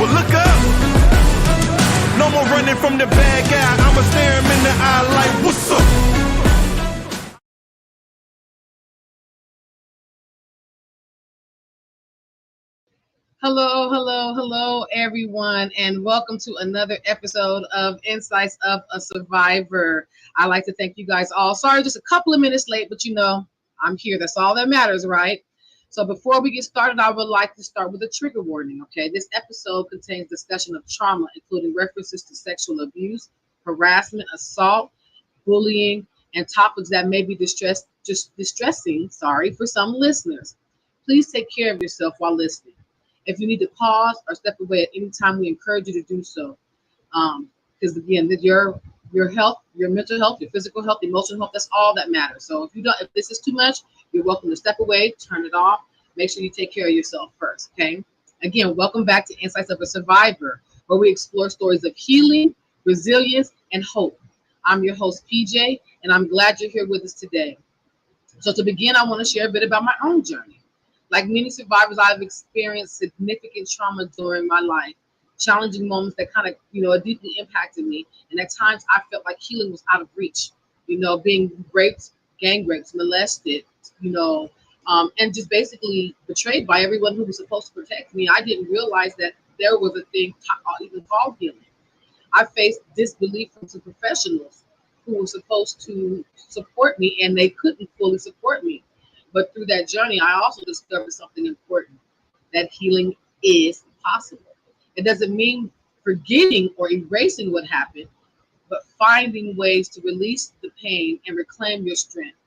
Well, look up. No more running from the bad guy. I'ma stare him in the eye like, what's up? Hello, everyone, and welcome to another episode of Insights of a Survivor. I'd like to thank you guys all. Sorry, just a couple of minutes late, but you know, I'm here. That's all that matters, right? So before we get started, I would like to start with a trigger warning, okay? This episode contains discussion of trauma, including references to sexual abuse, harassment, assault, bullying, and topics that may be distressing for some listeners. Please take care of yourself while listening. If you need to pause or step away at any time, we encourage you to do so. Because again, your health, your mental health, your physical health, emotional health, that's all that matters. So if this is too much, you're welcome to step away, turn it off. Make sure you take care of yourself first, okay? Again, welcome back to Insights of a Survivor, where we explore stories of healing, resilience, and hope. I'm your host, PJ, and I'm glad you're here with us today. So to begin, I want to share a bit about my own journey. Like many survivors, I've experienced significant trauma during my life, challenging moments that kind of, deeply impacted me. And at times I felt like healing was out of reach, being raped, gang raped, molested, and just basically betrayed by everyone who was supposed to protect me. I didn't realize that there was a thing even called healing. I faced disbelief from some professionals who were supposed to support me, and they couldn't fully support me. But through that journey, I also discovered something important, that healing is possible. It doesn't mean forgetting or erasing what happened, but finding ways to release the pain and reclaim your strength.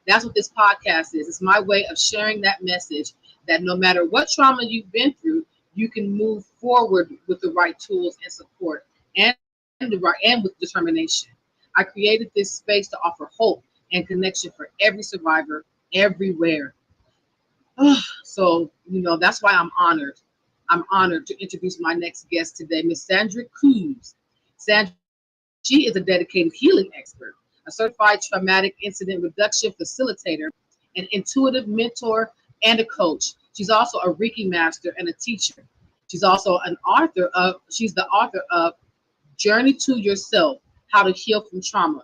That's what this podcast is. It's my way of sharing that message that no matter what trauma you've been through, you can move forward with the right tools and support and with determination. I created this space to offer hope and connection for every survivor everywhere. So, that's why I'm honored. I'm honored to introduce my next guest today, Miss Sandra Cooze. Sandra, she is a dedicated healing expert, a certified traumatic incident reduction facilitator, an intuitive mentor, and a coach. She's also a Reiki master and a teacher. She's also she's the author of Journey to Yourself, How to Heal from Trauma.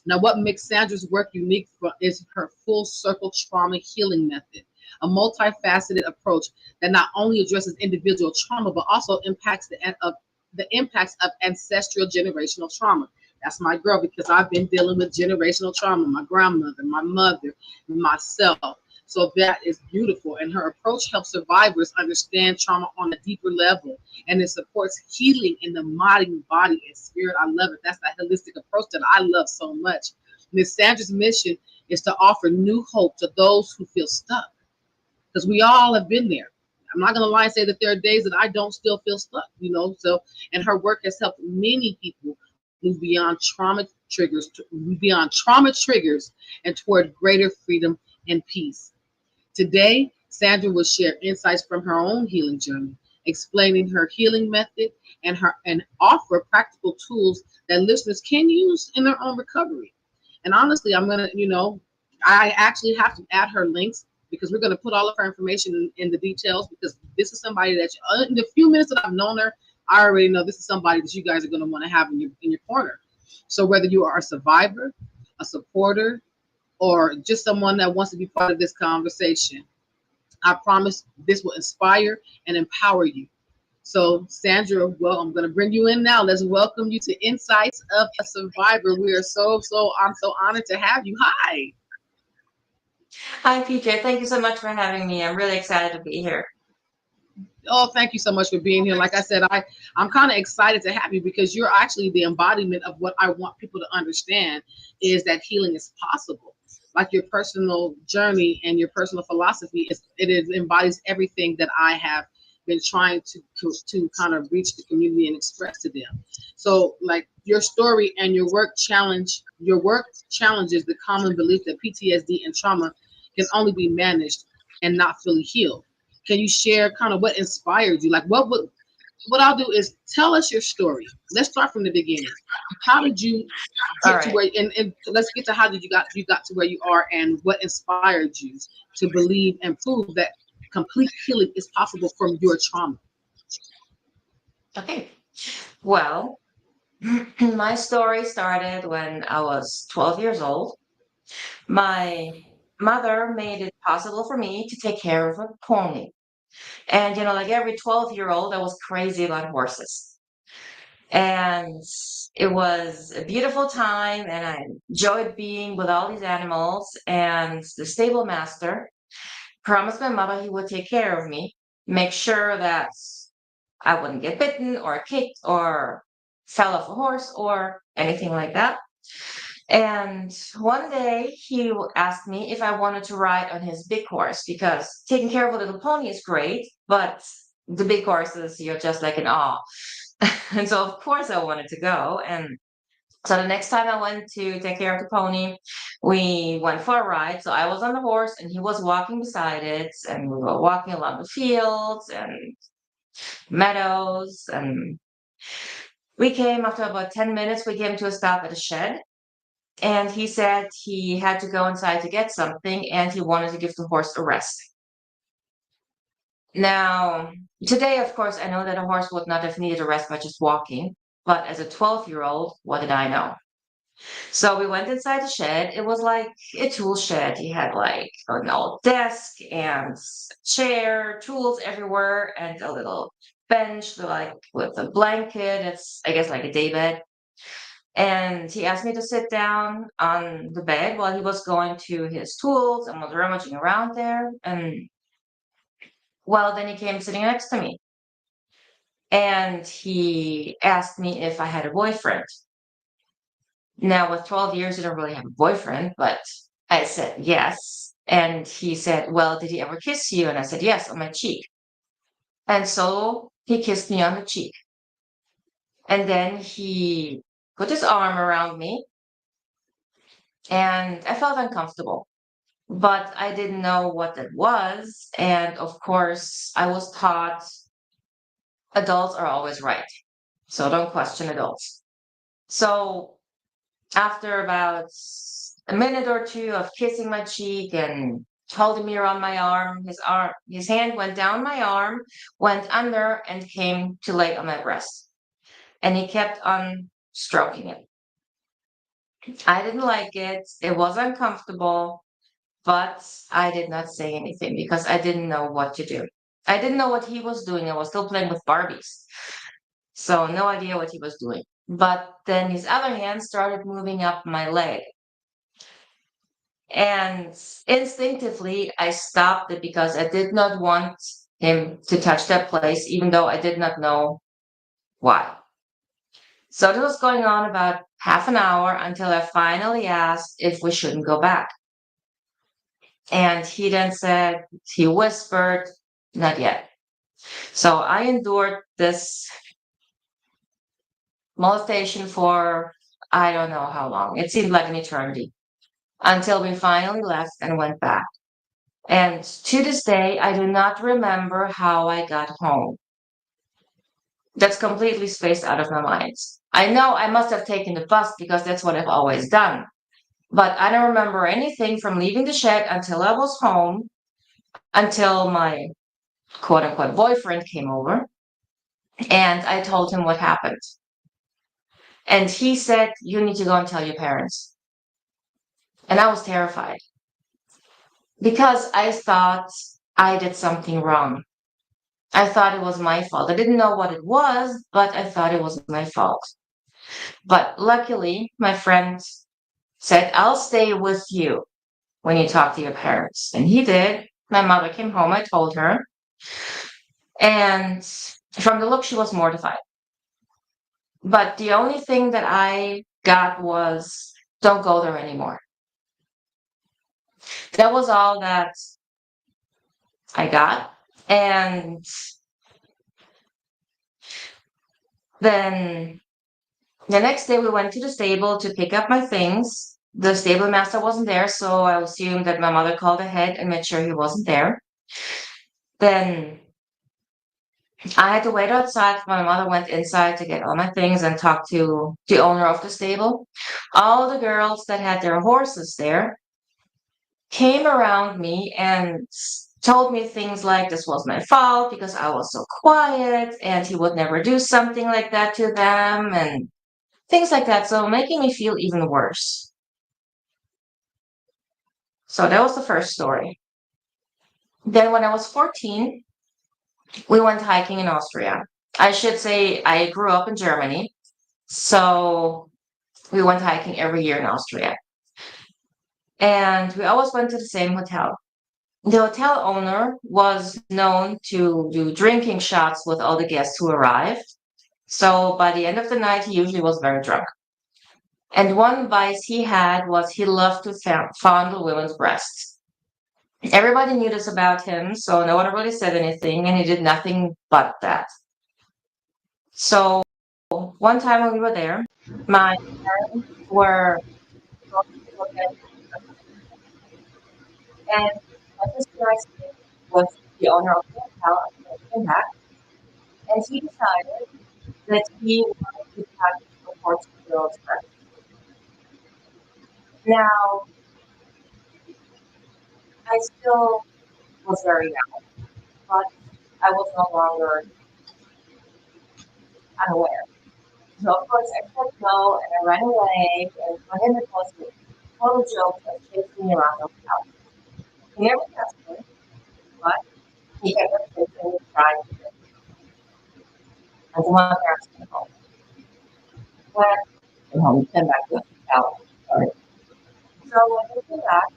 Now, what makes Sandra's work unique is her full circle trauma healing method, a multifaceted approach that not only addresses individual trauma, but also impacts the impacts of ancestral generational trauma. That's my girl, because I've been dealing with generational trauma, my grandmother, my mother, myself. So that is beautiful. And her approach helps survivors understand trauma on a deeper level. And it supports healing in the mind, body, and spirit. I love it. That's that holistic approach that I love so much. Miss Sandra's mission is to offer new hope to those who feel stuck. Because we all have been there. I'm not going to lie and say that there are days that I don't still feel stuck, So, and her work has helped many people move beyond trauma triggers and toward greater freedom and peace. Today, Sandra will share insights from her own healing journey, explaining her healing method and offer practical tools that listeners can use in their own recovery. And honestly, I actually have to add her links, because we're going to put all of her information in the details, because this is somebody that in the few minutes that I've known her, I already know this is somebody that you guys are going to want to have in your corner. So whether you are a survivor, a supporter, or just someone that wants to be part of this conversation, I promise this will inspire and empower you. So Sandra, well, I'm going to bring you in now. Let's welcome you to Insights of a Survivor. I'm so honored to have you. Hi. Hi, PJ. Thank you so much for having me. I'm really excited to be here. Oh, thank you so much for being here. Like I said, I'm kind of excited to have you, because you're actually the embodiment of what I want people to understand, is that healing is possible. Like your personal journey and your personal philosophy, it embodies everything that I have been trying to kind of reach the community and express to them. So like your story and your work challenges the common belief that PTSD and trauma can only be managed and not fully healed. Can you share kind of what inspired you? Like what I'll do is tell us your story. Let's start from the beginning. How did you get to where, and let's get to how did you got to where you are, and what inspired you to believe and prove that complete healing is possible from your trauma? Okay. Well, my story started when I was 12 years old. My mother made it possible for me to take care of a pony. And, like every 12-year-old, I was crazy about horses. And it was a beautiful time, and I enjoyed being with all these animals. And the stable master promised my mother he would take care of me, make sure that I wouldn't get bitten or kicked or fell off a horse or anything like that. And one day he asked me if I wanted to ride on his big horse because taking care of a little pony is great, but the big horses, you're just like in awe. And so, of course, I wanted to go. And so the next time I went to take care of the pony, we went for a ride. So I was on the horse and he was walking beside it. And we were walking along the fields and meadows. And we came after about 10 minutes, we came to a stop at a shed. And he said he had to go inside to get something and he wanted to give the horse a rest. Now, today, of course, I know that a horse would not have needed a rest by just walking. But as a 12-year-old, what did I know? So we went inside the shed. It was like a tool shed. He had like an old desk and chair, tools everywhere, and a little bench like with a blanket. It's, I guess, like a day bed. And he asked me to sit down on the bed while he was going to his tools and was rummaging around there. And well, then he came sitting next to me and he asked me if I had a boyfriend. Now, with 12 years, you don't really have a boyfriend, but I said yes. And he said, well, did he ever kiss you? And I said, yes, on my cheek. And so he kissed me on the cheek. And then he put his arm around me and I felt uncomfortable, but I didn't know what that was. And of course, I was taught adults are always right. So don't question adults. So after about a minute or two of kissing my cheek and holding me around my arm, his hand went down my arm, went under, and came to lay on my breast. And he kept on stroking it. I didn't like it. It was uncomfortable, but I did not say anything because I didn't know what to do. I didn't know what he was doing. I was still playing with Barbies. So no idea what he was doing. But then his other hand started moving up my leg. And instinctively, I stopped it because I did not want him to touch that place, even though I did not know why. So this was going on about half an hour until I finally asked if we shouldn't go back. And he then said, he whispered, not yet. So I endured this molestation for I don't know how long. It seemed like an eternity until we finally left and went back. And to this day, I do not remember how I got home. That's completely spaced out of my mind. I know I must have taken the bus because that's what I've always done. But I don't remember anything from leaving the shed until I was home, until my quote unquote boyfriend came over and I told him what happened. And he said, you need to go and tell your parents. And I was terrified because I thought I did something wrong. I thought it was my fault. I didn't know what it was, but I thought it was my fault. But luckily, my friend said, I'll stay with you when you talk to your parents. And he did. My mother came home. I told her. And from the look, she was mortified. But the only thing that I got was, don't go there anymore. That was all that I got. And then the next day we went to the stable to pick up my things. The stable master wasn't there, so I assumed that my mother called ahead and made sure he wasn't there. Then I had to wait outside. My mother went inside to get all my things and talk to the owner of the stable. All the girls that had their horses there came around me and told me things like this was my fault because I was so quiet and he would never do something like that to them and things like that. So making me feel even worse. So that was the first story. Then when I was 14, we went hiking in Austria. I should say I grew up in Germany. So we went hiking every year in Austria. And we always went to the same hotel. The hotel owner was known to do drinking shots with all the guests who arrived. So by the end of the night, he usually was very drunk. And one vice he had was he loved to fondle women's breasts. Everybody knew this about him, so no one really said anything, and he did nothing but that. So one time when we were there, my parents were going to the hotel, and my sister and I stayed with the owner of the hotel until he came back, and he decided that he wanted to touch the 14-year-old's breast. Now, I still was very young, but I was no longer unaware. So of course I said no and I ran away and for him it was a total joke of chasing me around the house. He never touched me, but he kept on chasing me, trying to get me. Until my parents came home. When I came home, he came back to the hotel. Sorry. So when they came back,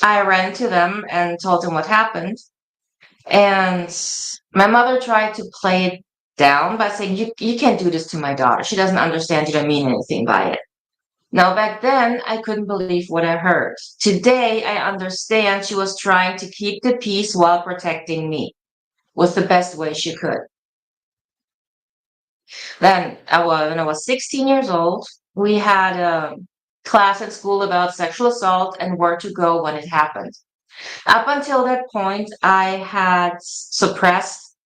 I ran to them and told them what happened. And my mother tried to play it down by saying, you can't do this to my daughter. She doesn't understand. You don't mean anything by it. Now, back then, I couldn't believe what I heard. Today, I understand she was trying to keep the peace while protecting me with the best way she could. Then, when I was 16 years old, we had a class at school about sexual assault and where to go when it happened. Up until that point, I had suppressed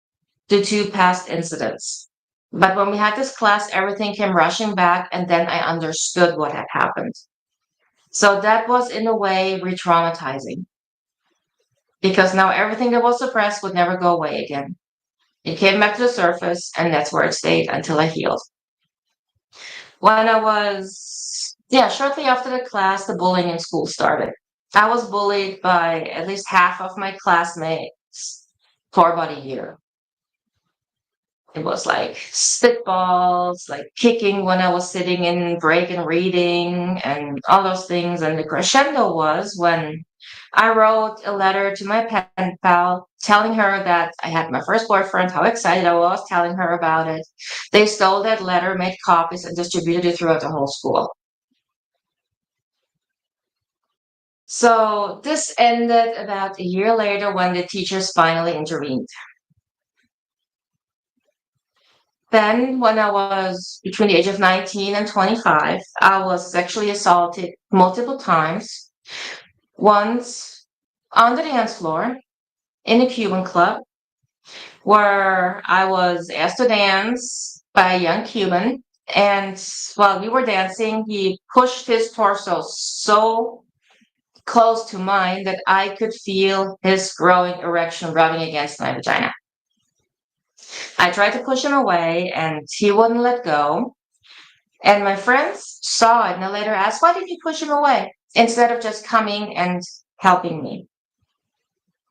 the two past incidents. But when we had this class, everything came rushing back, and then I understood what had happened. So that was, in a way, re traumatizing because now everything that was suppressed would never go away again. It came back to the surface, and that's where it stayed until I healed. When I was, yeah, shortly after the class, the bullying in school started. I was bullied by at least half of my classmates for about a year. It was like spitballs, like kicking when I was sitting in break and reading, and all those things. And the crescendo was when I wrote a letter to my pen pal telling her that I had my first boyfriend, how excited I was, telling her about it. They stole that letter, made copies, and distributed it throughout the whole school. So this ended about a year later when the teachers finally intervened. Then, when I was between the age of 19 and 25, I was sexually assaulted multiple times. Once on the dance floor in a Cuban club, where I was asked to dance by a young Cuban. And while we were dancing, he pushed his torso so close to mine that I could feel his growing erection rubbing against my vagina. I tried to push him away and he wouldn't let go. And my friends saw it and I later asked, why did you push him away instead of just coming and helping me?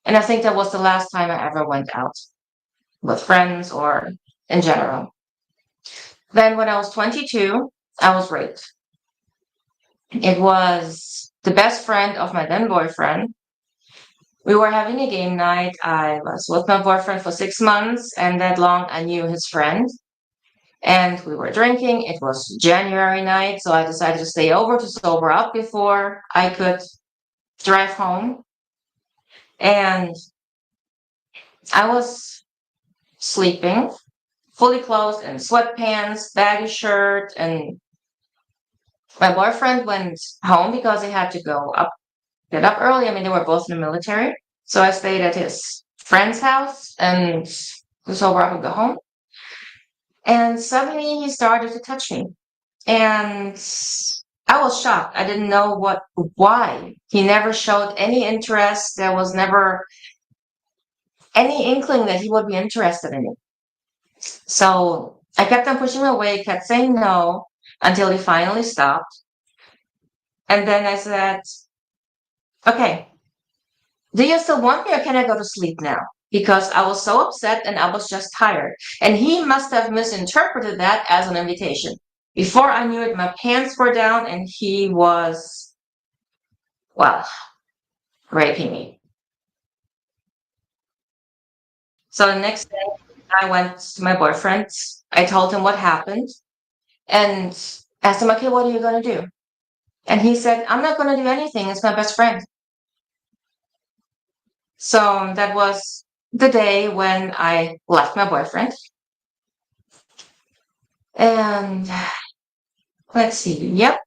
And I think that was the last time I ever went out with friends or in general. Then when I was 22, I was raped. It was the best friend of my then boyfriend. We were having a game night. I was with my boyfriend for 6 months, and that long I knew his friend. And we were drinking. It was January night, so I decided to stay over to sober up before I could drive home. And I was sleeping, fully clothed in sweatpants, baggy shirt, and my boyfriend went home because he had to get up early. I mean, they were both in the military. So I stayed at his friend's house and was sober up and go home. And suddenly he started to touch me. And I was shocked. I didn't know why. He never showed any interest. There was never any inkling that he would be interested in me. So I kept on pushing away, kept saying no until he finally stopped. And then I said, okay, do you still want me or can I go to sleep now? Because I was so upset and I was just tired. And he must have misinterpreted that as an invitation. Before I knew it, my pants were down and he was, well, raping me. So the next day, I went to my boyfriend. I told him what happened and asked him, okay, what are you going to do? And he said, I'm not going to do anything. It's my best friend. So that was the day when I left my boyfriend. And let's see. Yep.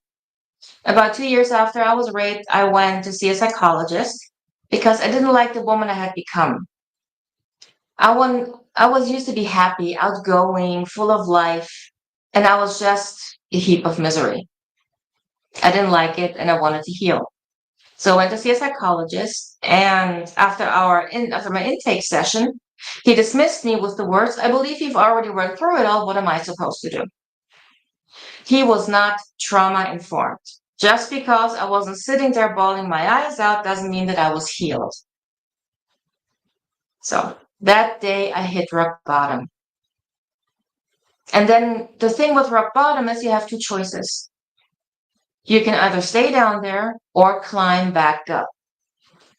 About 2 years after I was raped, I went to see a psychologist because I didn't like the woman I had become. I was used to be happy, outgoing, full of life, and I was just a heap of misery. I didn't like it and I wanted to heal. So I went to see a psychologist, and after my intake session, he dismissed me with the words, I believe you've already worked through it all. What am I supposed to do? He was not trauma informed. Just because I wasn't sitting there bawling my eyes out doesn't mean that I was healed. So that day I hit rock bottom. And then the thing with rock bottom is you have two choices. You can either stay down there or climb back up.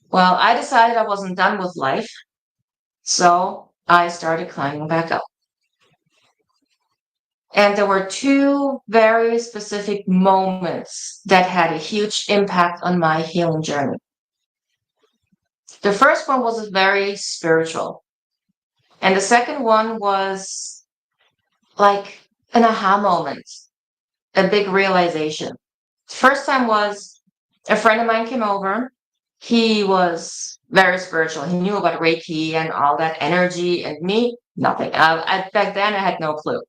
Well, I decided I wasn't done with life, so I started climbing back up. And there were two very specific moments that had a huge impact on my healing journey. The first one was very spiritual. And the second one was like an aha moment, a big realization. First time was a friend of mine came over. He was very spiritual. He knew about Reiki and all that energy, and me, nothing. Back then, I had no clue.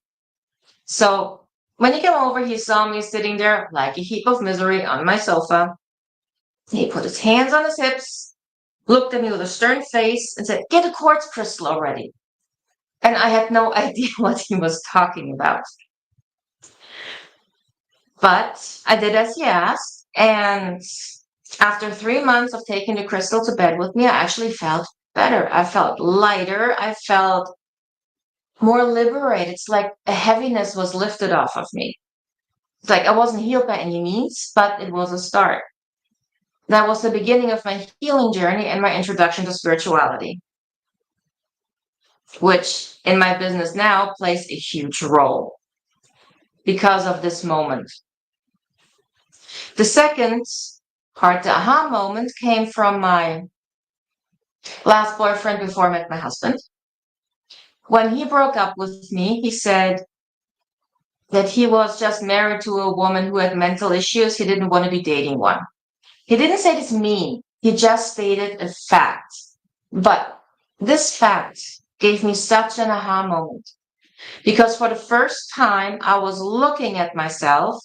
So when he came over, he saw me sitting there like a heap of misery on my sofa. He put his hands on his hips, looked at me with a stern face, and said, "Get a quartz crystal already." And I had no idea what he was talking about. But I did as he asked. And after 3 months of taking the crystal to bed with me, I actually felt better. I felt lighter. I felt more liberated. It's like a heaviness was lifted off of me. It's like I wasn't healed by any means, but it was a start. That was the beginning of my healing journey and my introduction to spirituality, which in my business now plays a huge role because of this moment. The second part, the aha moment, came from my last boyfriend before I met my husband. When he broke up with me, he said that he was just married to a woman who had mental issues. He didn't want to be dating one. He didn't say this mean. He just stated a fact. But this fact gave me such an aha moment because for the first time, I was looking at myself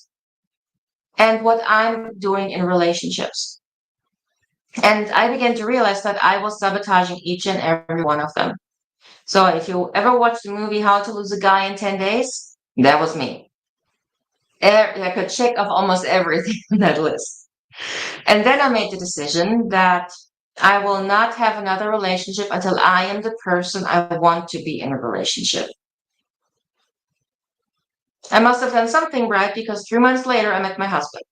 and what I'm doing in relationships. And I began to realize that I was sabotaging each and every one of them. So if you ever watch the movie How to Lose a Guy in 10 Days, that was me. I could check off almost everything on that list. And then I made the decision that I will not have another relationship until I am the person I want to be in a relationship. I must have done something right because 3 months later, I met my husband.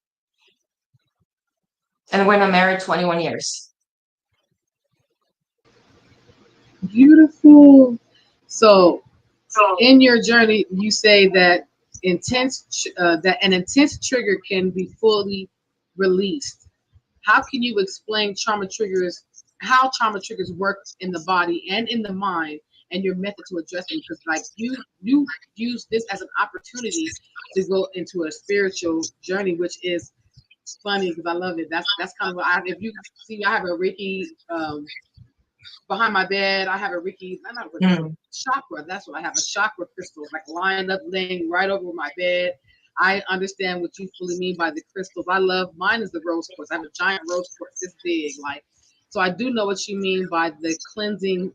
And we're now married 21 years. Beautiful. So, in your journey, you say that an intense trigger can be fully released. How can you explain how trauma triggers work in the body and in the mind, and your method to address them? Because like you use this as an opportunity to go into a spiritual journey, which is funny because I love it. That's kind of what if you see, I have a Reiki behind my bed. I have a Reiki, not a Reiki, Mm. chakra. That's what I have, a chakra crystal, like lined up, laying right over my bed. I understand what you fully mean by the crystals. I love mine is the rose quartz. I have a giant rose quartz this big, like, So I do know what you mean by the cleansing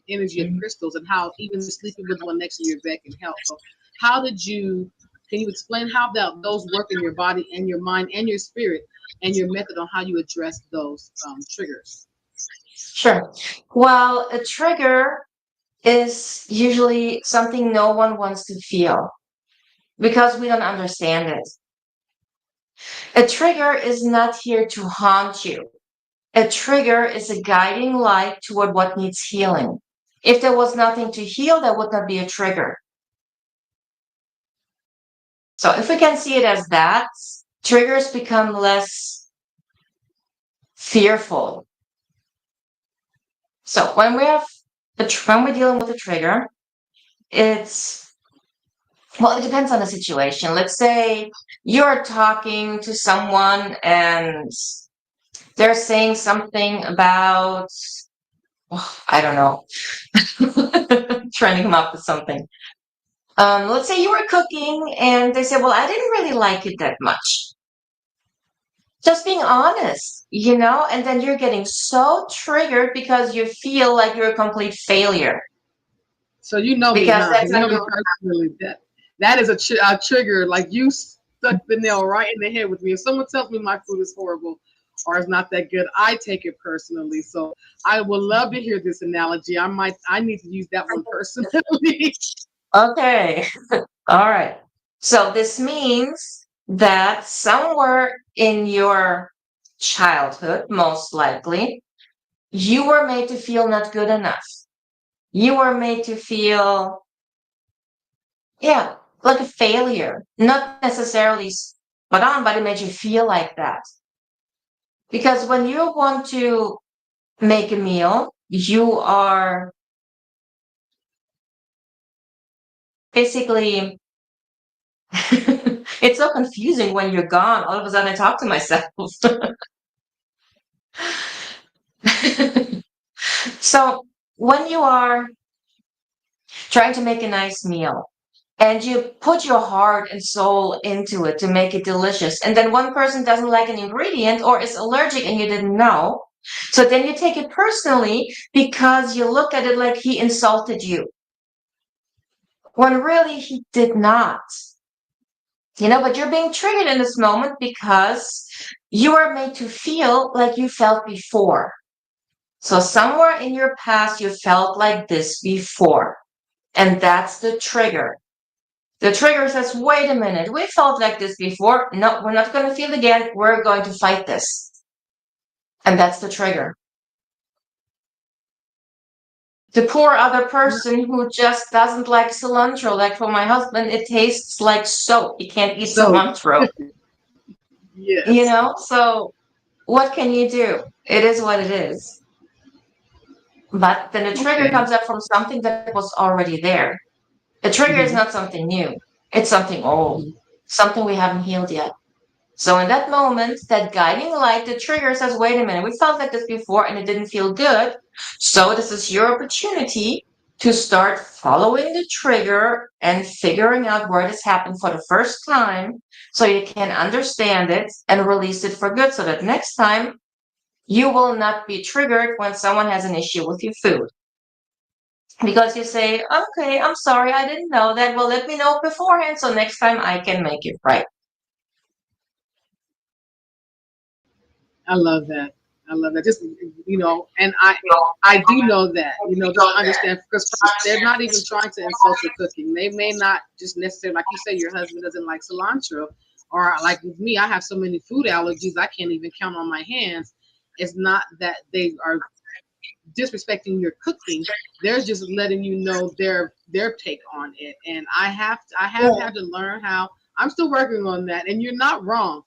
energy of crystals, and how even sleeping with one next to your bed can help. So how did you? Can you explain how those work in your body and your mind and your spirit, and your method on how you address those triggers? Sure. Well, a trigger is usually something no one wants to feel because we don't understand it. A trigger is not here to haunt you. A trigger is a guiding light toward what needs healing. If there was nothing to heal, that would not be a trigger. So if we can see it as that, triggers become less fearful. So when we have when we're dealing with a trigger, it's well, it depends on the situation. Let's say you're talking to someone and they're saying something about, oh, I don't know, trying to come up with something. Let's say you were cooking and they said, well, I didn't really like it that much. Just being honest, and then you're getting so triggered because you feel like you're a complete failure. So you know me, Because huh? that's You how know me you, personally. That is a trigger. Like you stuck the nail right in the head with me. If someone tells me my food is horrible or it's not that good, I take it personally. So I would love to hear this analogy. I need to use that one personally. okay. All right. So this means that somewhere in your childhood, most likely, you were made to feel not good enough. You were made to feel, yeah, like a failure. Not necessarily spot on, but it made you feel like that. Because when you want to make a meal, you are basically, it's so confusing when you're gone. All of a sudden, I talk to myself. So when you are trying to make a nice meal and you put your heart and soul into it to make it delicious, and then one person doesn't like an ingredient or is allergic and you didn't know, so then you take it personally because you look at it like he insulted you when really he did not. But you're being triggered in this moment because you are made to feel like you felt before. So somewhere in your past, you felt like this before. And that's the trigger. The trigger says, wait a minute, we felt like this before. No, we're not going to feel it again. We're going to fight this. And that's the trigger. The poor other person who just doesn't like cilantro, like for my husband, it tastes like soap. He can't eat So cilantro. yes. So what can you do? It is what it is. But then the trigger Okay. comes up from something that was already there. A trigger is Hmm. not something new. It's something old, something we haven't healed yet. So in that moment, that guiding light, the trigger says, wait a minute, we felt like this before and it didn't feel good. So this is your opportunity to start following the trigger and figuring out where this happened for the first time so you can understand it and release it for good so that next time you will not be triggered when someone has an issue with your food. Because you say, okay, I'm sorry, I didn't know that. Well, let me know beforehand so next time I can make it right. I love that. I love that. Just and I do know that. Just understand, because first they're not even trying to insult your cooking. They may not just necessarily, like you say, your husband doesn't like cilantro, or like with me, I have so many food allergies I can't even count on my hands. It's not that they are disrespecting your cooking. They're just letting you know their take on it. And I have had to learn how. I'm still working on that. And you're not wrong.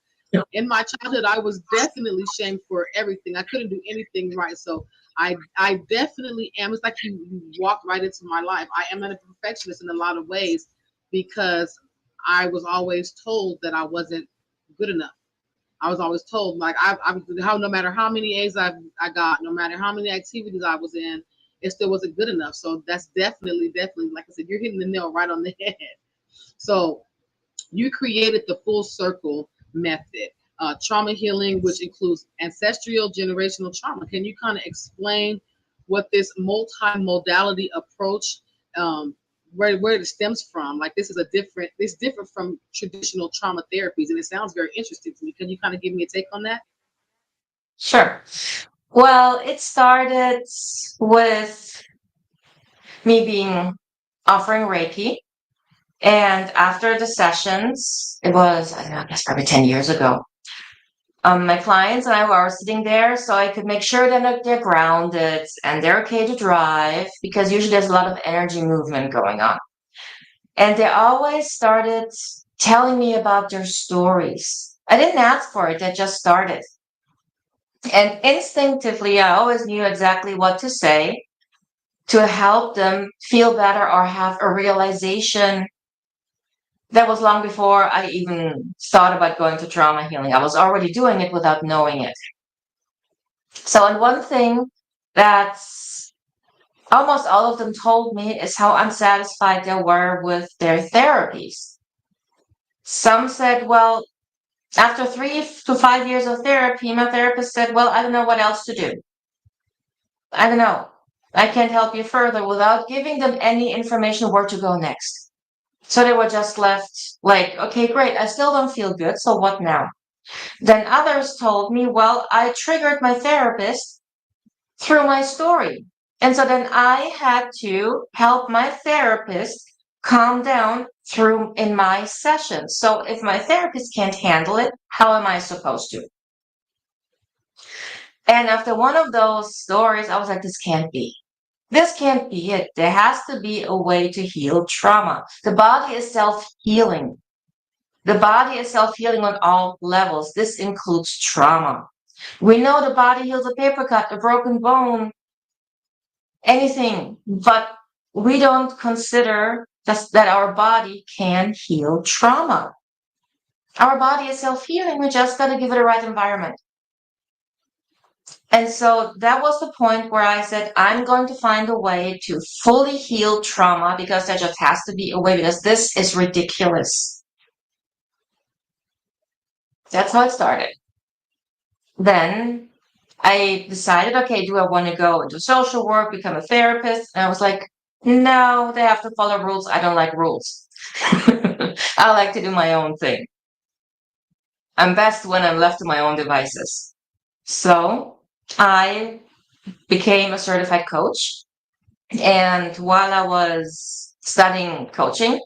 In my childhood, I was definitely shamed for everything. I couldn't do anything right. So I definitely am. It's like you walked right into my life. I am a perfectionist in a lot of ways because I was always told that I wasn't good enough. I was always told, like, how no matter how many A's I got, no matter how many activities I was in, it still wasn't good enough. So that's definitely, like I said, you're hitting the nail right on the head. So you created the full circle method. trauma healing, which includes ancestral generational trauma. Can you kind of explain what this multi-modality approach, where it stems from? Like this is it's different from traditional trauma therapies, and it sounds very interesting to me. Can you kind of give me a take on that? Sure. Well, it started with me being offering Reiki. And after the sessions, it was, I don't know, I guess probably 10 years ago. My clients and I were sitting there so I could make sure that they're grounded and they're okay to drive because usually there's a lot of energy movement going on. And they always started telling me about their stories. I didn't ask for it, that just started. And instinctively, I always knew exactly what to say to help them feel better or have a realization that was long before I even thought about going to trauma healing. I was already doing it without knowing it. So, and one thing that almost all of them told me is how unsatisfied they were with their therapies. Some said, well, after 3 to 5 years of therapy, my therapist said, well, I don't know what else to do. I don't know. I can't help you further without giving them any information where to go next. So they were just left like, okay, great. I still don't feel good. So what now? Then others told me, well, I triggered my therapist through my story. And so then I had to help my therapist calm down through in my session. So if my therapist can't handle it, how am I supposed to? And after one of those stories, I was like, this can't be. This can't be it. There has to be a way to heal trauma. The body is self-healing. The body is self-healing on all levels. This includes trauma. We know the body heals a paper cut, a broken bone, anything, but we don't consider that our body can heal trauma. Our body is self-healing. We just got to give it a right environment. And so that was the point where I said, I'm going to find a way to fully heal trauma because there just has to be a way because this is ridiculous. That's how it started. Then I decided, okay, do I want to go into social work, become a therapist? And I was like, no, they have to follow rules. I don't like rules. I like to do my own thing. I'm best when I'm left to my own devices. So I became a certified coach. And while I was studying coaching,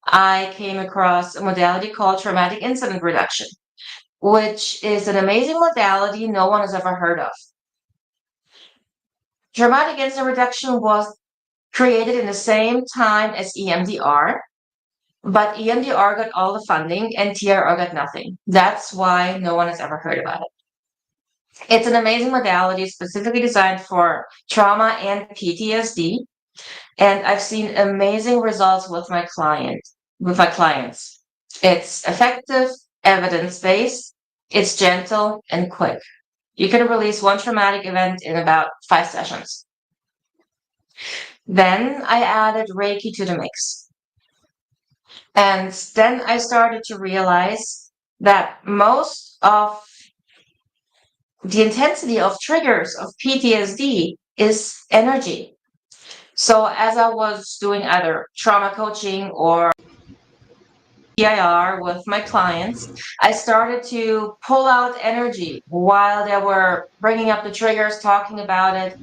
I came across a modality called traumatic incident reduction, which is an amazing modality no one has ever heard of. Traumatic incident reduction was created in the same time as EMDR, but EMDR got all the funding and TRR got nothing. That's why no one has ever heard about it. It's an amazing modality specifically designed for trauma and PTSD. And I've seen amazing results with my clients. It's effective, evidence-based, it's gentle and quick. You can release one traumatic event in about 5 sessions. Then I added Reiki to the mix. And then I started to realize that most of the intensity of triggers of PTSD is energy. So as I was doing either trauma coaching or PIR with my clients, I started to pull out energy while they were bringing up the triggers, talking about it.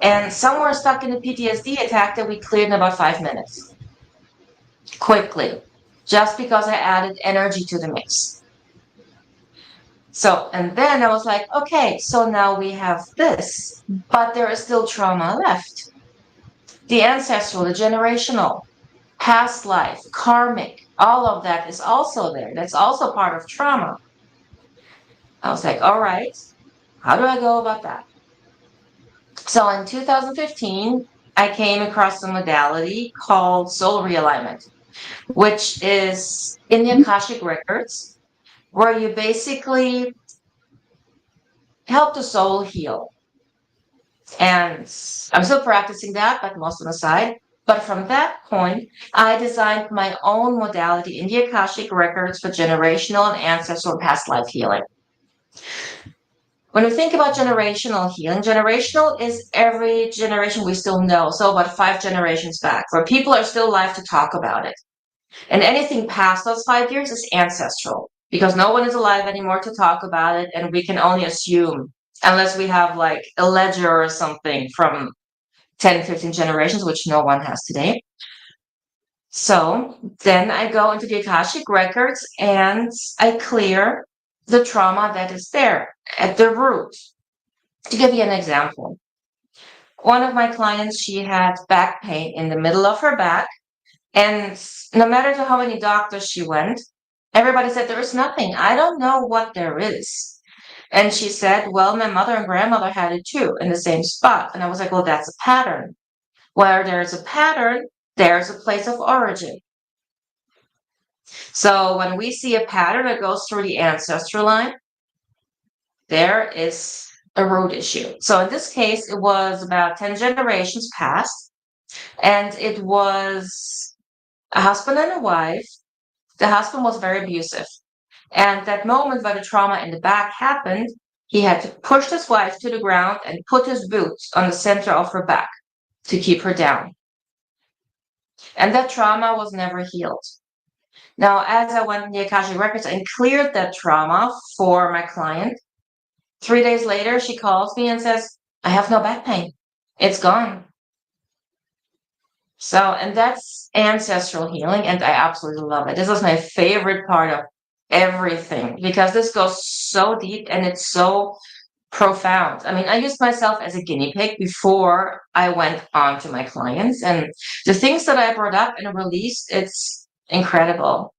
And some were stuck in a PTSD attack that we cleared in about 5 minutes, quickly, just because I added energy to the mix. So, and then I was like, okay, so now we have this, but there is still trauma left. The ancestral, the generational, past life, karmic, all of that is also there. That's also part of trauma. I was like, all right, how do I go about that? So in 2015, I came across a modality called soul realignment, which is in the Akashic records, where you basically help the soul heal. And I'm still practicing that, like most on the side. But from that point, I designed my own modality in the Akashic records for generational and ancestral past life healing. When we think about generational healing, generational is every generation we still know. So about 5 generations back, where people are still alive to talk about it. And anything past those 5 years is ancestral because no one is alive anymore to talk about it. And we can only assume, unless we have like a ledger or something from 10, 15 generations, which no one has today. So then I go into the Akashic records and I clear the trauma that is there at the root. To give you an example, one of my clients, she had back pain in the middle of her back. And no matter to how many doctors she went, everybody said, there is nothing. I don't know what there is. And she said, well, my mother and grandmother had it too in the same spot. And I was like, well, that's a pattern. Where there's a pattern, there's a place of origin. So when we see a pattern that goes through the ancestral line, there is a root issue. So in this case, it was about 10 generations past, and it was a husband and a wife. The husband was very abusive. And that moment where the trauma in the back happened, he had to push his wife to the ground and put his boots on the center of her back to keep her down. And that trauma was never healed. Now, as I went in the Akashic Records and cleared that trauma for my client, 3 days later, she calls me and says, I have no back pain. It's gone. So, and that's ancestral healing, and I absolutely love it. This is my favorite part of everything because this goes so deep and it's so profound. I mean, I used myself as a guinea pig before I went on to my clients, and the things that I brought up and released, it's incredible.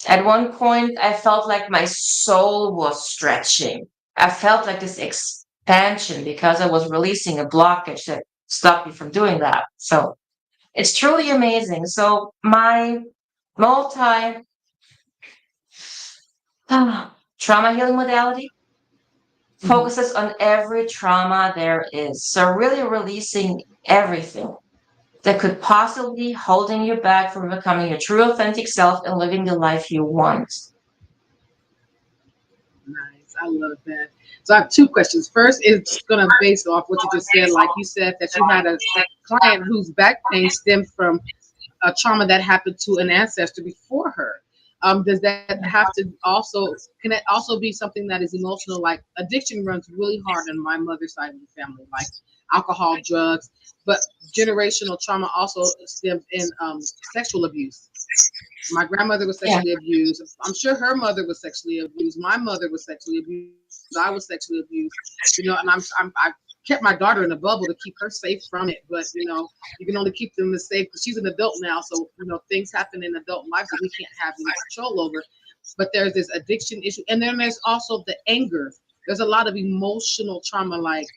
At one point, I felt like my soul was stretching. I felt like this expansion because I was releasing a blockage that stopped me from doing that. So it's truly amazing. So my multi trauma healing modality focuses on every trauma there is. So really releasing everything that could possibly be holding you back from becoming your true authentic self and living the life you want. Nice. I love that. So I have two questions. First, it's going to base off what you just said. Like you said that you had a client whose back pain stemmed from a trauma that happened to an ancestor before her. Does that have to also, can it also be something that is emotional? Like addiction runs really hard on my mother's side of the family, like alcohol, drugs, but generational trauma also stems in sexual abuse. My grandmother was Yeah. sexually abused. I'm sure her mother was sexually abused. My mother was sexually abused. I was sexually abused. And I kept my daughter in a bubble to keep her safe from it. But you can only keep them as safe because she's an adult now. So things happen in adult life that we can't have any control over. But there's this addiction issue, and then there's also the anger. There's a lot of emotional trauma, like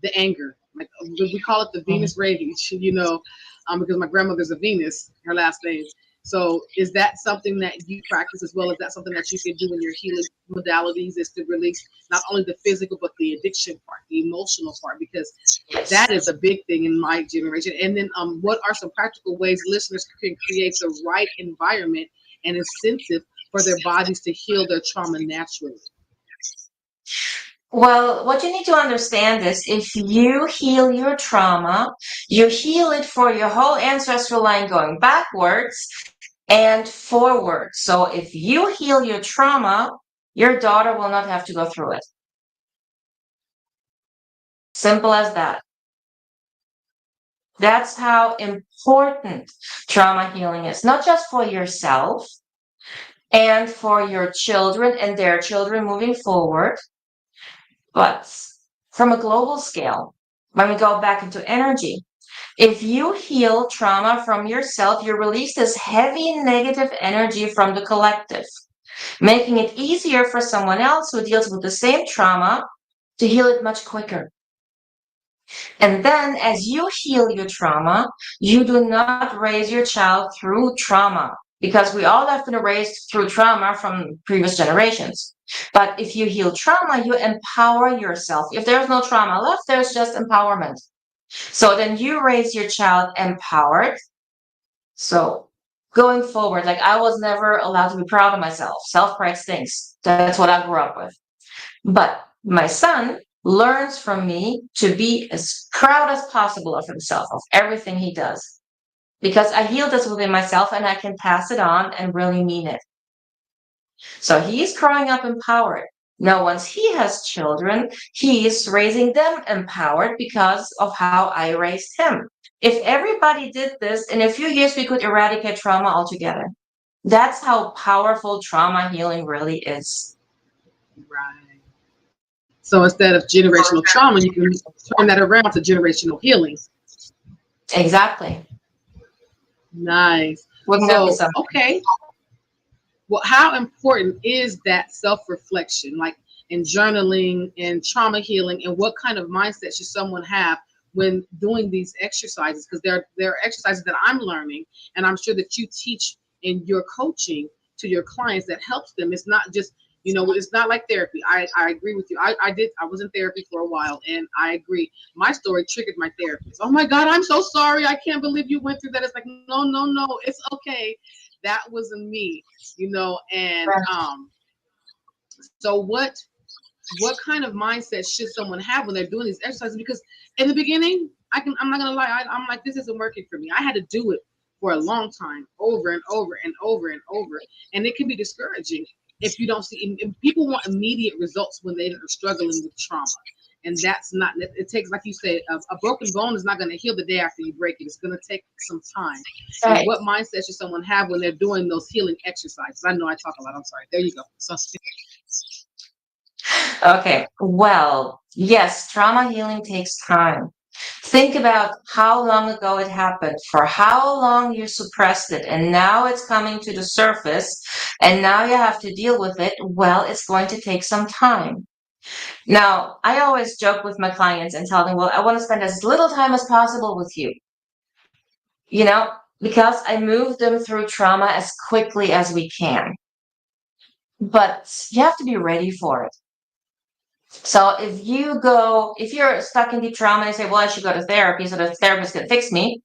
the anger. Like we call it the Mhm. Venus rage, because my grandmother's a Venus, her last name. So is that something that you practice as well? Is that something that you can do in your healing modalities is to release not only the physical, but the addiction part, the emotional part, because that is Yes. a big thing in my generation. And then what are some practical ways listeners can create the right environment and incentive for their bodies to heal their trauma naturally? Well, what you need to understand is if you heal your trauma, you heal it for your whole ancestral line going backwards and forward. So if you heal your trauma, your daughter will not have to go through it. Simple as that. That's how important trauma healing is, not just for yourself and for your children and their children moving forward, but from a global scale. When we go back into energy, if you heal trauma from yourself, you release this heavy negative energy from the collective, making it easier for someone else who deals with the same trauma to heal it much quicker. And then as you heal your trauma, you do not raise your child through trauma because we all have been raised through trauma from previous generations. But if you heal trauma, you empower yourself. If there's no trauma left, there's just empowerment. So then you raise your child empowered. So going forward, like I was never allowed to be proud of myself. Self-pride stinks. That's what I grew up with. But my son learns from me to be as proud as possible of himself, of everything he does. Because I healed this within myself and I can pass it on and really mean it. So he's growing up empowered. Now, once he has children, he's raising them empowered because of how I raised him. If everybody did this, in a few years, we could eradicate trauma altogether. That's how powerful trauma healing really is. Right. So instead of generational trauma, you can turn that around to generational healing. Exactly. Nice. Wouldn't that be So, something? okay. Well, how important is that self-reflection, like in journaling and trauma healing, and what kind of mindset should someone have when doing these exercises? Because there are exercises that I'm learning, and I'm sure that you teach in your coaching to your clients that helps them. It's not just, it's not like therapy. I agree with you. I was in therapy for a while, and I agree. My story triggered my therapist. Oh my God, I'm so sorry. I can't believe you went through that. It's like, no, no, no, it's okay. That wasn't me, and so what kind of mindset should someone have when they're doing these exercises? Because in the beginning, I'm not gonna lie, I'm like, this isn't working for me. I had to do it for a long time, over and over and over and over, and it can be discouraging if you don't see. And people want immediate results when they are struggling with trauma, and that's not. It takes, like you said, a broken bone is not going to heal the day after you break it. It's going to take some time. And Right. what mindset should someone have when they're doing those healing exercises? I know I talk a lot. I'm sorry. There you go. So Okay. Well, yes, trauma healing takes time. Think about how long ago it happened, for how long you suppressed it, and now it's coming to the surface, and now you have to deal with it. Well, it's going to take some time. Now, I always joke with my clients and tell them, well, I want to spend as little time as possible with you, you know, because I move them through trauma as quickly as we can. But you have to be ready for it. So if you're stuck in deep trauma and you say, well, I should go to therapy so the therapist can fix me,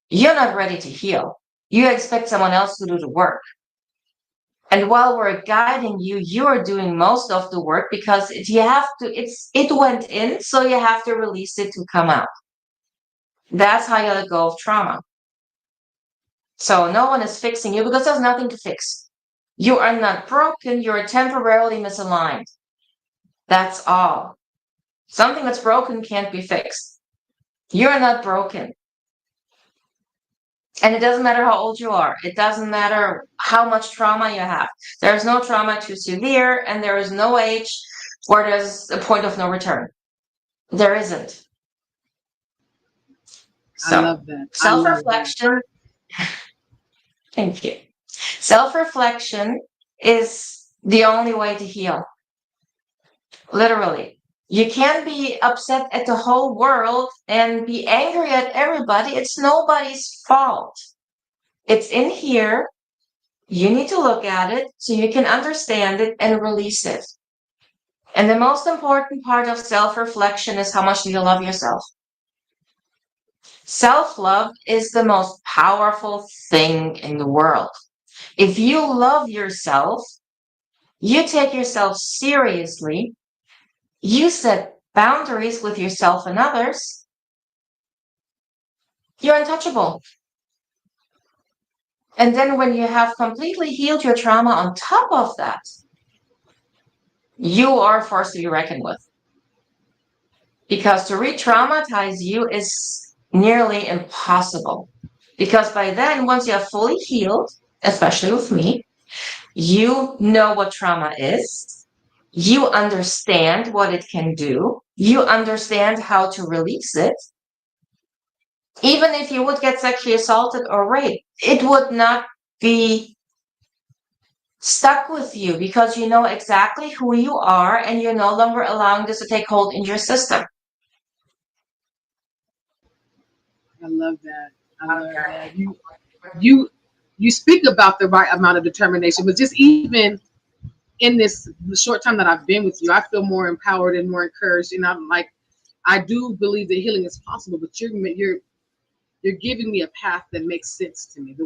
you're not ready to heal. You expect someone else to do the work. And while we're guiding you, you're doing most of the work because it went in, so you have to release it to come out. That's how you let go of trauma. So no one is fixing you because there's nothing to fix. You are not broken, you're temporarily misaligned. That's all. Something that's broken can't be fixed. You're not broken. And it doesn't matter how old you are. It doesn't matter how much trauma you have. There's no trauma too severe, and there is no age where there's a point of no return. There isn't. I So, love that. I love that. self-reflection, thank you. Self-reflection is the only way to heal. Literally. You can't be upset at the whole world and be angry at everybody. It's nobody's fault. It's in here. You need to look at it so you can understand it and release it. And the most important part of self-reflection is how much do you love yourself? Self-love is the most powerful thing in the world. If you love yourself, you take yourself seriously, you set boundaries with yourself and others, you're untouchable. And then when you have completely healed your trauma on top of that, you are a force to be reckoned with. Because to re-traumatize you is nearly impossible. Because by then, once you have fully healed, especially with me, you know what trauma is. You understand what it can do. You understand how to release it. Even if you would get sexually assaulted or raped, it would not be stuck with you because you know exactly who you are and you're no longer allowing this to take hold in your system. I love that. I love that. You you speak about the right amount of determination, but just even in this the short time that I've been with you, I feel more empowered and more encouraged. And I'm like, I do believe that healing is possible, but you're giving me a path that makes sense to me.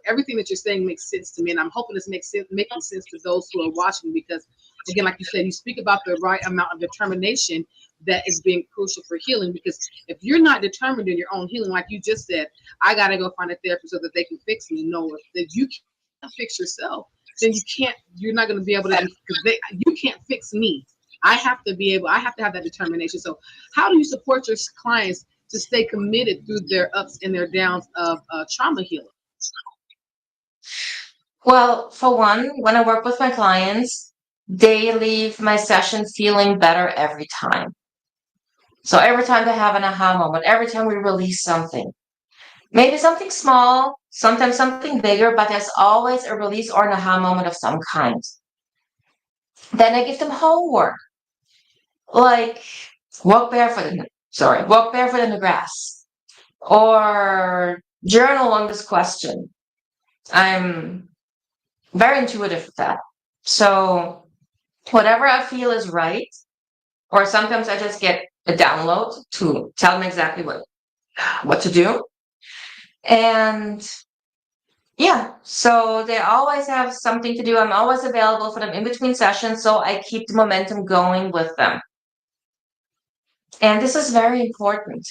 Everything that you're saying makes sense to me, and I'm hoping this makes sense, making sense to those who are watching. Because, again, like you said, you speak about the right amount of determination that is being crucial for healing. Because if you're not determined in your own healing, like you just said, I gotta go find a therapist so that they can fix me. No, if you can't fix yourself, then you can't. You're not going to be able to, because you can't fix me. I have to be able. I have to have that determination. So, how do you support your clients to stay committed through their ups and their downs of trauma healing? Well, for one, when I work with my clients, they leave my session feeling better every time. So every time they have an aha moment, every time we release something, maybe something small, sometimes something bigger, but there's always a release or an aha moment of some kind. Then I give them homework, like walk barefoot in the grass, or journal on this question. I'm very intuitive with that. So whatever I feel is right, or sometimes I just get a download to tell them exactly what to do. And yeah, so they always have something to do. I'm always available for them in between sessions, so I keep the momentum going with them. And this is very important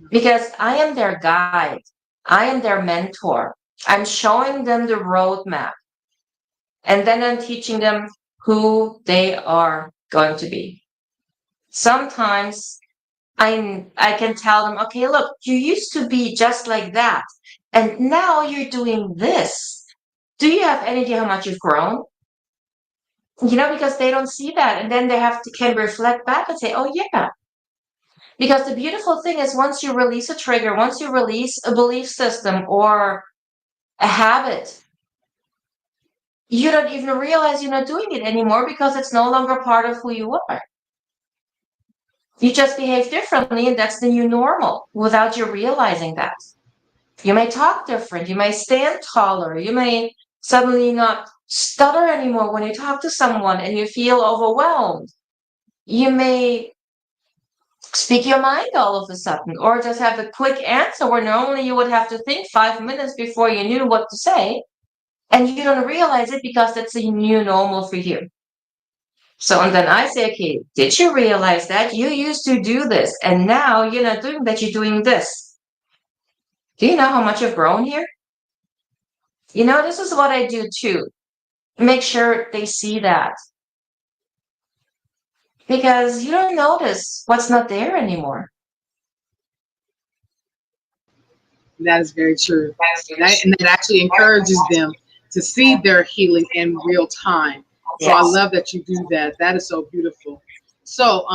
because I am their guide. I am their mentor. I'm showing them the roadmap. And then I'm teaching them who they are going to be. Sometimes I can tell them, okay, look, you used to be just like that, and now you're doing this. Do you have any idea how much you've grown? Because they don't see that, and then they can reflect back and say, oh yeah. Because the beautiful thing is, once you release a trigger, once you release a belief system or a habit, you don't even realize you're not doing it anymore because it's no longer part of who you are. You just behave differently, and that's the new normal without you realizing that. You may talk different. You may stand taller. You may suddenly not stutter anymore when you talk to someone and you feel overwhelmed. You may speak your mind all of a sudden, or just have a quick answer where normally you would have to think 5 minutes before you knew what to say. And you don't realize it because that's a new normal for you. So, and then I say, okay, did you realize that you used to do this and now you're not doing that, you're doing this? Do you know how much you've grown here? This is what I do too. Make sure they see that because you don't notice what's not there anymore. That is very true. And that actually encourages them to see their healing in real time. So I Yes. love that you do that. That is so beautiful. So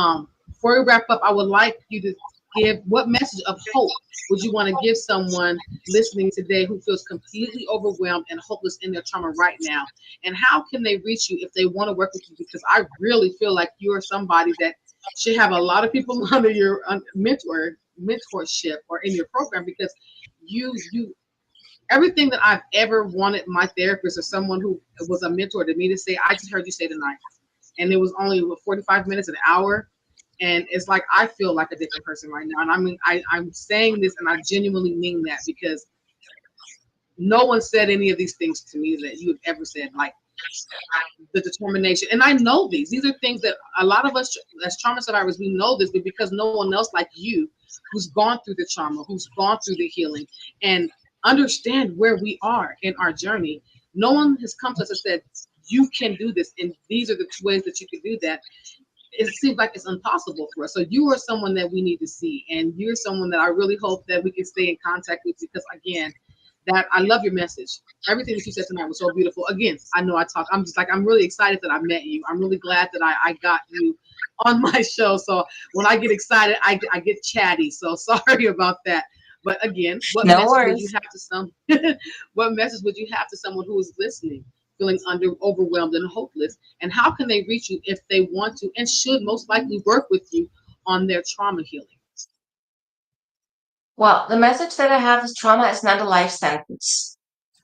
before we wrap up, I would like you to give, what message of hope would you want to give someone listening today who feels completely overwhelmed and hopeless in their trauma right now? And how can they reach you if they want to work with you? Because I really feel like you are somebody that should have a lot of people under your mentorship or in your program, because you everything that I've ever wanted my therapist or someone who was a mentor to me to say, I just heard you say tonight. And it was only 45 minutes, an hour. And it's like, I feel like a different person right now. And I mean, I'm saying this and I genuinely mean that, because no one said any of these things to me that you have ever said, like the determination. And I know these are things that a lot of us as trauma survivors, we know this, but because no one else like you who's gone through the trauma, who's gone through the healing and understand where we are in our journey, no one has come to us and said, you can do this, and these are the two ways that you can do that. It seems like it's impossible for us. So you are someone that we need to see, and you're someone that I really hope that we can stay in contact with, because again, that I love your message. Everything that you said tonight was so beautiful. Again, I know I talk. I'm just like, I'm really excited that I met you. I'm really glad that I got you on my show. So when I get excited, I get chatty. So sorry about that. But again, what No message would you worries. have to what message would you have to someone who is listening, feeling overwhelmed and hopeless? And how can they reach you if they want to and should most likely work with you on their trauma healing? Well, the message that I have is trauma is not a life sentence.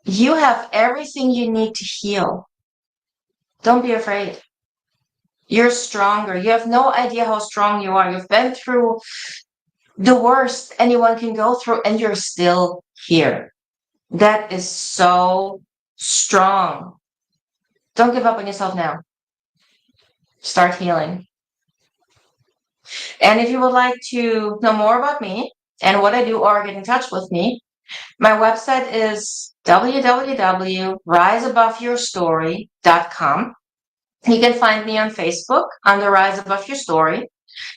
You have everything you need to heal. Don't be afraid. You're stronger. You have no idea how strong you are. You've been through the worst anyone can go through, and you're still here. That is so strong. Don't give up on yourself now. Start healing. And if you would like to know more about me and what I do or get in touch with me, my website is www.riseaboveyourstory.com. You can find me on Facebook under Rise Above Your Story.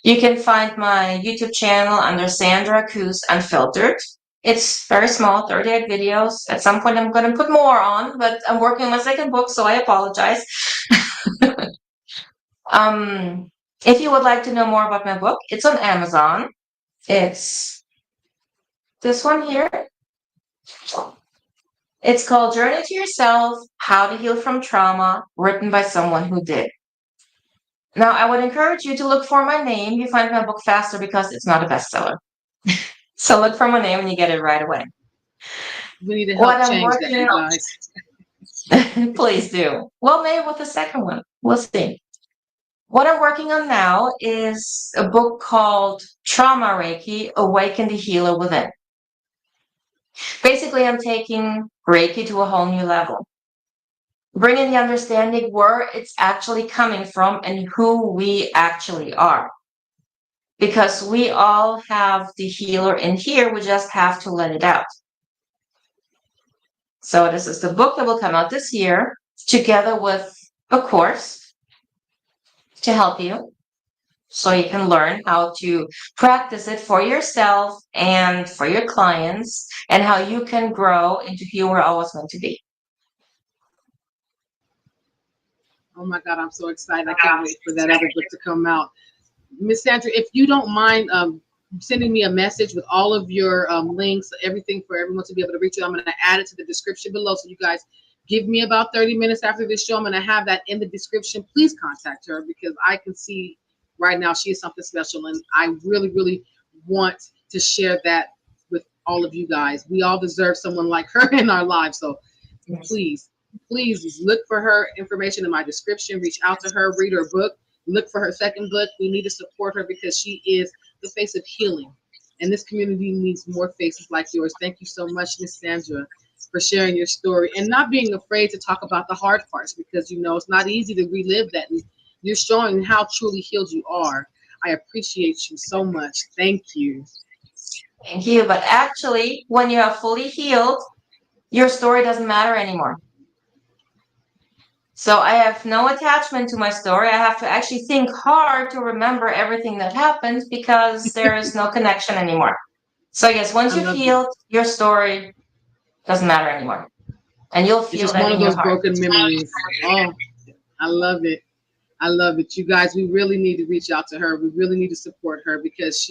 You can find my YouTube channel under Sandra Cooze Unfiltered. It's very small, 38 videos. At some point, I'm going to put more on, but I'm working on my second book, so I apologize. If you would like to know more about my book, it's on Amazon. It's this one here. It's called Journey to Yourself, How to Heal from Trauma, written by someone who did. Now, I would encourage you to look for my name. You find my book faster because it's not a bestseller. So look for my name and you get it right away. We need to help What I'm change that, working you on, guys. please do. Well, maybe with the second one. We'll see. What I'm working on now is a book called Trauma Reiki, Awaken the Healer Within. Basically, I'm taking Reiki to a whole new level, bringing the understanding where it's actually coming from and who we actually are. Because we all have the healer in here, we just have to let it out. So this is the book that will come out this year, together with a course to help you, so you can learn how to practice it for yourself and for your clients, and how you can grow into who you were always meant to be. Oh my God, I'm so excited. I can't wait for that other book to come out. Miss Sandra, if you don't mind sending me a message with all of your links, everything for everyone to be able to reach you, I'm going to add it to the description below. So you guys give me about 30 minutes after this show. I'm going to have that in the description. Please contact her, because I can see right now she is something special. And I really, really want to share that with all of you guys. We all deserve someone like her in our lives. So please look for her information in my description. Reach out to her, read her book, look for her second book. We need to support her because she is the face of healing, and this community needs more faces like yours. Thank you so much, Miss Sandra, for sharing your story and not being afraid to talk about the hard parts, because you know it's not easy to relive that, and you're showing how truly healed you are. I appreciate you so much. Thank you. Thank you. But actually, when you are fully healed, your story doesn't matter anymore. So I have no attachment to my story. I have to actually think hard to remember everything that happened, because there is no connection anymore. So yes, once I you've love you. healed, your story doesn't matter anymore. And you'll It's feel just that one in of your those heart. broken memories. Oh, I love it. I love it. You guys, we really need to reach out to her. We really need to support her, because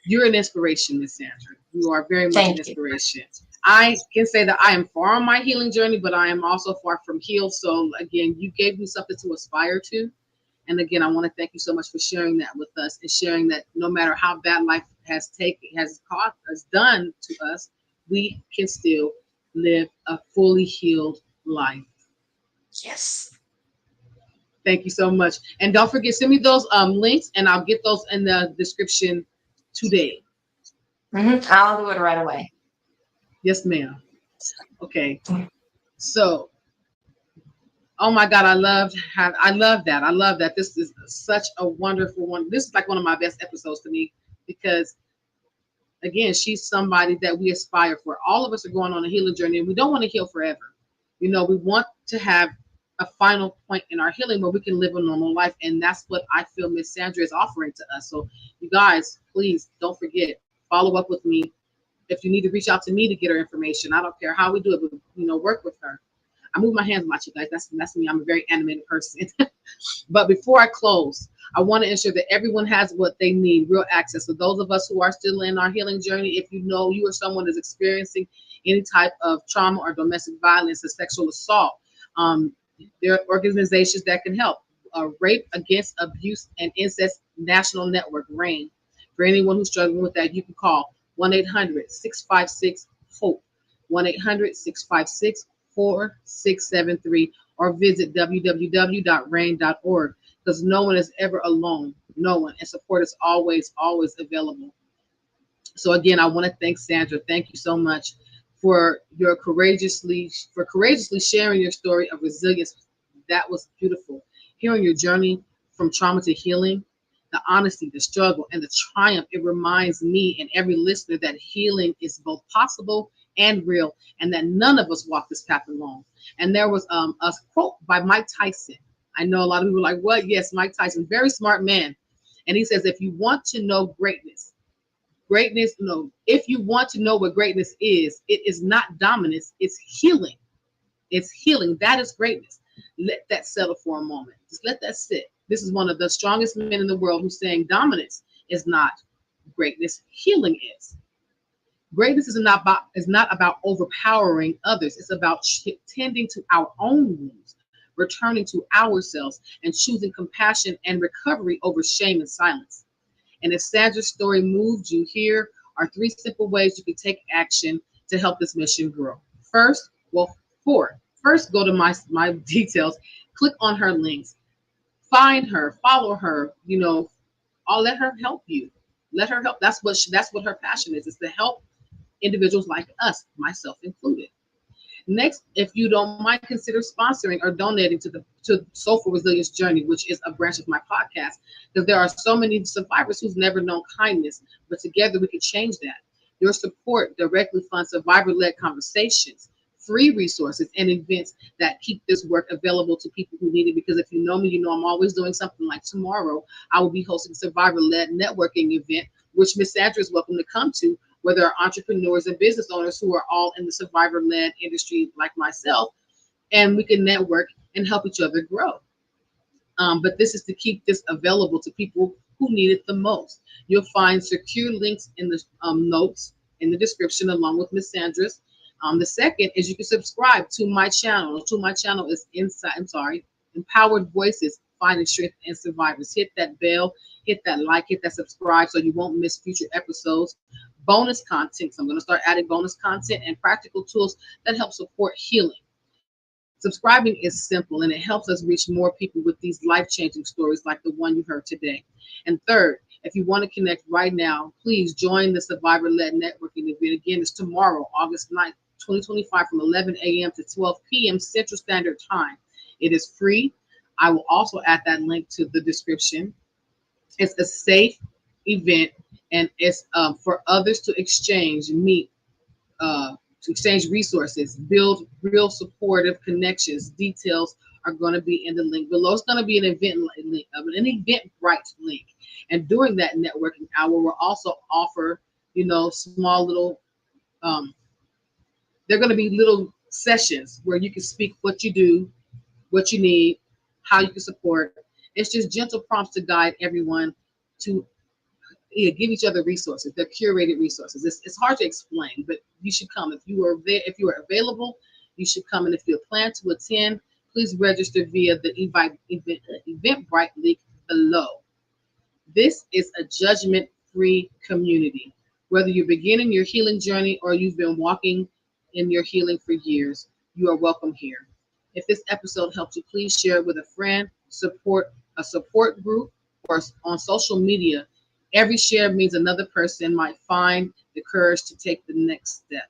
you're an inspiration, Miss Sandra. You are very much an Thank you. inspiration. I can say that I am far on my healing journey, but I am also far from healed. So again, you gave me something to aspire to. And again, I want to thank you so much for sharing that with us, and sharing that no matter how bad life has done to us, we can still live a fully healed life. Yes. Thank you so much. And don't forget, send me those links, and I'll get those in the description today. I'll do it right away. Yes, ma'am. Okay. So, oh my God, I love that. I love that. This is such a wonderful one. This is like one of my best episodes to me, because again, she's somebody that we aspire for. All of us are going on a healing journey, and we don't want to heal forever. You know, we want to have a final point in our healing where we can live a normal life, and that's what I feel Miss Sandra is offering to us. So, you guys, please don't forget, follow up with me. If you need to reach out to me to get her information, I don't care how we do it, but work with her. I move my hands much, you guys. That's me. I'm a very animated person. But before I close, I want to ensure that everyone has what they need, real access. So those of us who are still in our healing journey, if you know you or someone is experiencing any type of trauma or domestic violence or sexual assault, there are organizations that can help. Rape Against Abuse and Incest National Network, RAIN. For anyone who's struggling with that, you can call 1-800-656-HOPE, 1-800-656-4673, or visit www.rain.org. because no one is ever alone. No one. And support is always, always available. So again, I want to thank Sandra. Thank you so much for courageously sharing your story of resilience. That was beautiful. Hearing your journey from trauma to healing, the honesty, the struggle, and the triumph. It reminds me and every listener that healing is both possible and real, and that none of us walk this path alone. And there was a quote by Mike Tyson. I know a lot of people are like, what? Yes, Mike Tyson, very smart man. And he says, if you want to know if you want to know what greatness is, it is not dominance, it's healing. It's healing. That is greatness. Let that settle for a moment. Just let that sit. This is one of the strongest men in the world who's saying dominance is not greatness. Healing is. Greatness is not about overpowering others. It's about tending to our own wounds, returning to ourselves, and choosing compassion and recovery over shame and silence. And if Sandra's story moved you, here are 3 simple ways you can take action to help this mission grow. First, go to my details, click on her links, find her, follow her, I'll let her help you. Let her help. That's what her passion is to help individuals like us, myself included. Next, if you don't mind, consider sponsoring or donating to Soulful Resilience Journey, which is a branch of my podcast, because there are so many survivors who've never known kindness, but together we can change that. Your support directly funds survivor-led conversations, free resources, and events that keep this work available to people who need it. Because if you know me, you know I'm always doing something. Like tomorrow, I will be hosting a survivor-led networking event, which Miss Sandra is welcome to come to, where there are entrepreneurs and business owners who are all in the survivor-led industry like myself, and we can network and help each other grow. But this is to keep this available to people who need it the most. You'll find secure links in the notes in the description along with Miss Sandra's. The second is you can subscribe to my channel. My channel is Empowered Voices, Finding Strength in Survivors. Hit that bell, hit that like, hit that subscribe so you won't miss future episodes. Bonus content. So I'm going to start adding bonus content and practical tools that help support healing. Subscribing is simple, and it helps us reach more people with these life-changing stories like the one you heard today. And third, if you want to connect right now, please join the Survivor-led networking event. Again, it's tomorrow, August 9th, 2025, from 11 a.m. to 12 p.m. Central Standard Time. It is free. I will also add that link to the description. It's a safe event, and it's for others to exchange, to exchange resources, build real supportive connections. Details are going to be in the link below. It's going to be an Eventbrite link. And during that networking hour, we'll also offer, small little, they're going to be little sessions where you can speak what you do, what you need, how you can support. It's just gentle prompts to guide everyone to give each other resources. They're curated resources. It's hard to explain, but you should come. If you are there, if you are available, you should come. And if you plan to attend, please register via the Eventbrite link below. This is a judgment-free community. Whether you're beginning your healing journey or you've been walking in your healing for years, you are welcome here. If this episode helped you, please share it with a friend, a support group, or on social media. Every share means another person might find the courage to take the next step.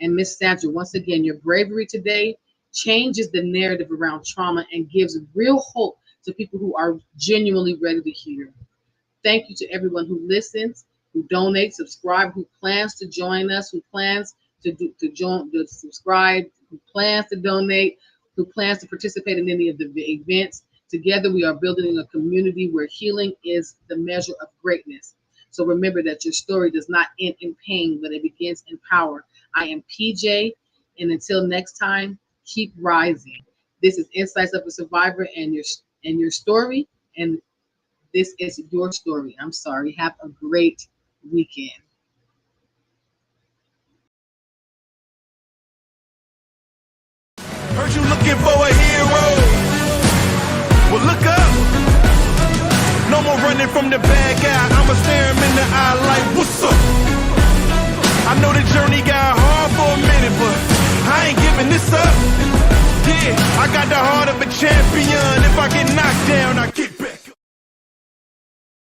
And Miss Sandra, once again, your bravery today changes the narrative around trauma and gives real hope to people who are genuinely ready to hear. Thank you to everyone who listens, who donates, subscribe, who plans to join us, who plans to subscribe, who plans to donate, who plans to participate in any of the events. Together, we are building a community where healing is the measure of greatness. So remember that your story does not end in pain, but it begins in power. I am PJ, and until next time, keep rising. This is Insights of a Survivor and your story, and this is your story. I'm sorry. Have a great weekend. Heard you looking for a hero. Well, look up. No more running from the bad guy. I'ma stare him in the eye like, what's up? I know the journey got hard for a minute, but I ain't giving this up. Yeah, I got the heart of a champion. If I get knocked down, I get